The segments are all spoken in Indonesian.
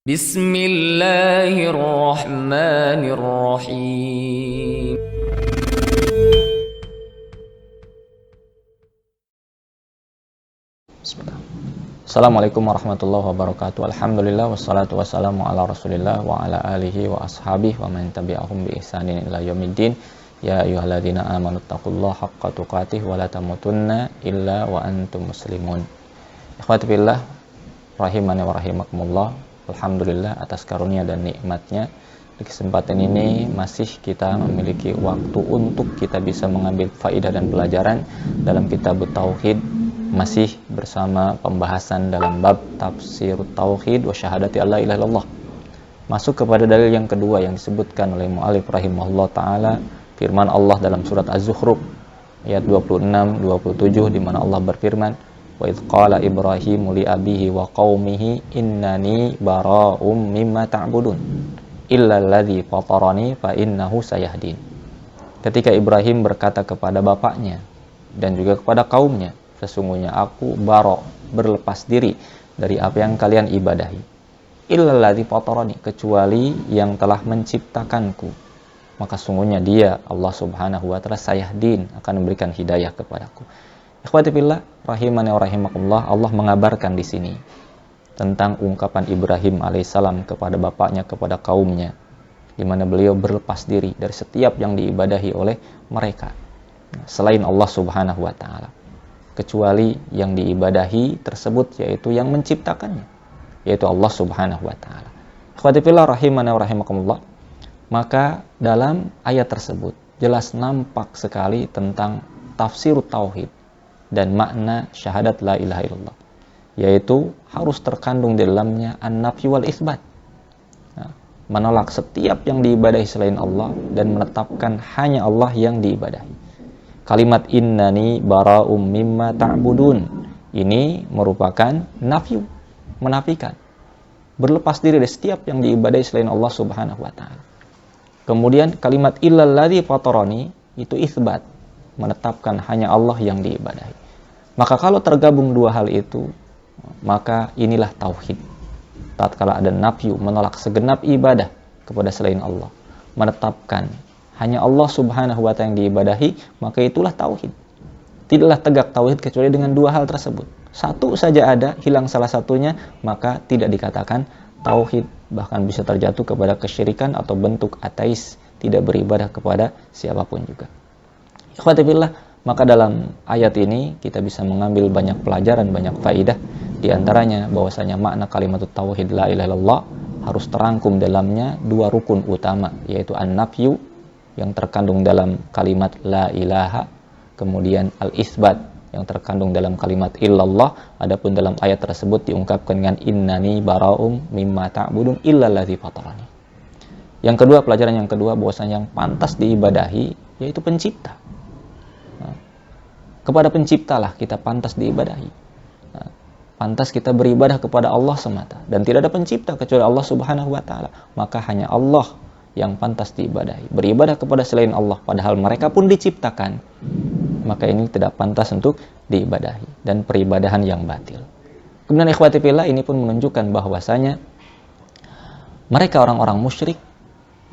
Bismillahirrahmanirrahim. Bismillah. Assalamualaikum warahmatullahi wabarakatuh. Alhamdulillah wassalatu wassalamu ala Rasulillah wa ala alihi wa ashabihi wa man tabi'ahum bi ihsanin ila yaumiddin. Ya ayyuhalladzina amanu taqullaha haqqa tuqatih wa la tamutunna illa wa antum muslimun. Ikhwati fillah rahimani wa rahimakumullah. Alhamdulillah atas karunia dan nikmatnya di kesempatan ini masih kita memiliki waktu untuk kita bisa mengambil faidah dan pelajaran dalam kitab Tauhid, masih bersama pembahasan dalam bab tafsir tauhid wa syahadati alla ilaha illallah. Masuk kepada dalil yang kedua yang disebutkan oleh mu'allif rahimahullah taala, firman Allah dalam surat Az-Zukhruf ayat 26-27 di mana Allah berfirman, wa idz qala Ibrahimu li abihi wa qaumihi innani bara'um mimma ta'budun illa alladzi fatarani fa innahu sayahdin. Ketika Ibrahim berkata kepada bapaknya dan juga kepada kaumnya, sesungguhnya aku berlepas diri dari apa yang kalian ibadahi, illalladzi fatarani, kecuali yang telah menciptakanku, maka sungguhnya dia Allah subhanahu wa ta'ala sayahdin, akan memberikan hidayah kepadaku. Ikhwati fillah rahimani wa rahimakumullah, Allah mengabarkan di sini tentang ungkapan Ibrahim alaihissalam kepada bapaknya, kepada kaumnya, di mana beliau berlepas diri dari setiap yang diibadahi oleh mereka selain Allah subhanahu wa ta'ala, kecuali yang diibadahi tersebut yaitu yang menciptakannya, yaitu Allah subhanahu wa ta'ala. Ikhwati fillah rahimani wa rahimakumullah, maka dalam ayat tersebut jelas nampak sekali tentang tafsir tauhid dan makna syahadat la ilaha illallah, yaitu harus terkandung di dalamnya an-nafyu wal isbat, menolak setiap yang diibadahi selain Allah dan menetapkan hanya Allah yang diibadahi. Kalimat innani bara'um mimma ta'budun ini merupakan nafyu, menafikan, berlepas diri dari setiap yang diibadahi selain Allah subhanahu wa ta'ala. Kemudian kalimat illalladzi fatarani itu isbat, menetapkan hanya Allah yang diibadahi. Maka kalau tergabung dua hal itu, maka inilah tauhid. Tatkala ada nafyu, menolak segenap ibadah kepada selain Allah, menetapkan hanya Allah subhanahu wa ta'ala yang diibadahi, maka itulah tauhid. Tidaklah tegak tauhid kecuali dengan dua hal tersebut. Satu saja ada, hilang salah satunya, maka tidak dikatakan tauhid, bahkan bisa terjatuh kepada kesyirikan atau bentuk ateis, tidak beribadah kepada siapapun juga. Ikhwati fillah, maka dalam ayat ini kita bisa mengambil banyak pelajaran, banyak faidah. Di antaranya bahwasanya makna kalimat tauhid la ilaha illallah harus terangkum dalamnya dua rukun utama, yaitu an-nafyu yang terkandung dalam kalimat la ilaha, kemudian al-isbat yang terkandung dalam kalimat illallah. Adapun dalam ayat tersebut diungkapkan dengan innani bara'um mimma ta'budun illalladzi fatarani. Yang kedua, pelajaran yang kedua, bahwasanya yang pantas diibadahi yaitu pencipta. Kepada penciptalah kita pantas diibadahi. Pantas kita beribadah kepada Allah semata, dan tidak ada pencipta kecuali Allah subhanahu wa ta'ala. Maka hanya Allah yang pantas diibadahi. Beribadah kepada selain Allah padahal mereka pun diciptakan, maka ini tidak pantas untuk diibadahi, dan peribadahan yang batil. Kemudian ikhwati fillah, ini pun menunjukkan bahwasanya mereka orang-orang musyrik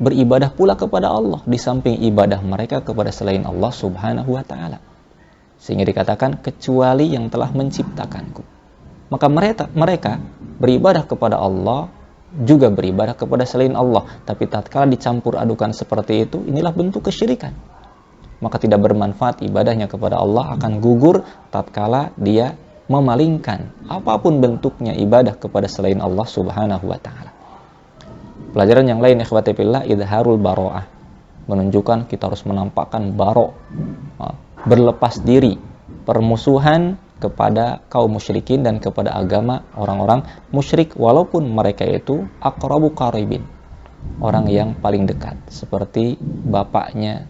beribadah pula kepada Allah di samping ibadah mereka kepada selain Allah subhanahu wa ta'ala, sehingga dikatakan kecuali yang telah menciptakanku. Maka mereka beribadah kepada Allah, juga beribadah kepada selain Allah. Tapi tatkala dicampur adukan seperti itu, inilah bentuk kesyirikan. Maka tidak bermanfaat ibadahnya kepada Allah, akan gugur tatkala dia memalingkan apapun bentuknya ibadah kepada selain Allah subhanahu wa ta'ala. Pelajaran yang lain ikhwati fillah, idharul baro'ah, menunjukkan kita harus menampakkan baro', berlepas diri, permusuhan kepada kaum musyrikin dan kepada agama orang-orang musyrik, walaupun mereka itu aqrabu qaribin, orang yang paling dekat, seperti bapaknya,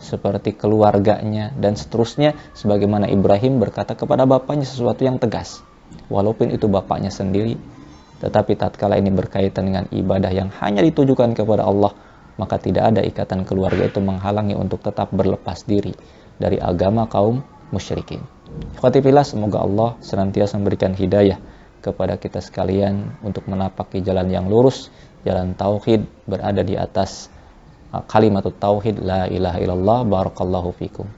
seperti keluarganya, dan seterusnya, sebagaimana Ibrahim berkata kepada bapaknya sesuatu yang tegas, walaupun itu bapaknya sendiri. Tetapi tatkala ini berkaitan dengan ibadah yang hanya ditujukan kepada Allah, maka tidak ada ikatan keluarga itu menghalangi untuk tetap berlepas diri dari agama kaum musyrikin. Ikhwati fillah, semoga Allah senantiasa memberikan hidayah kepada kita sekalian untuk menapaki jalan yang lurus, jalan tauhid, berada di atas kalimat tauhid la ilaha illallah. Barakallahu fikum.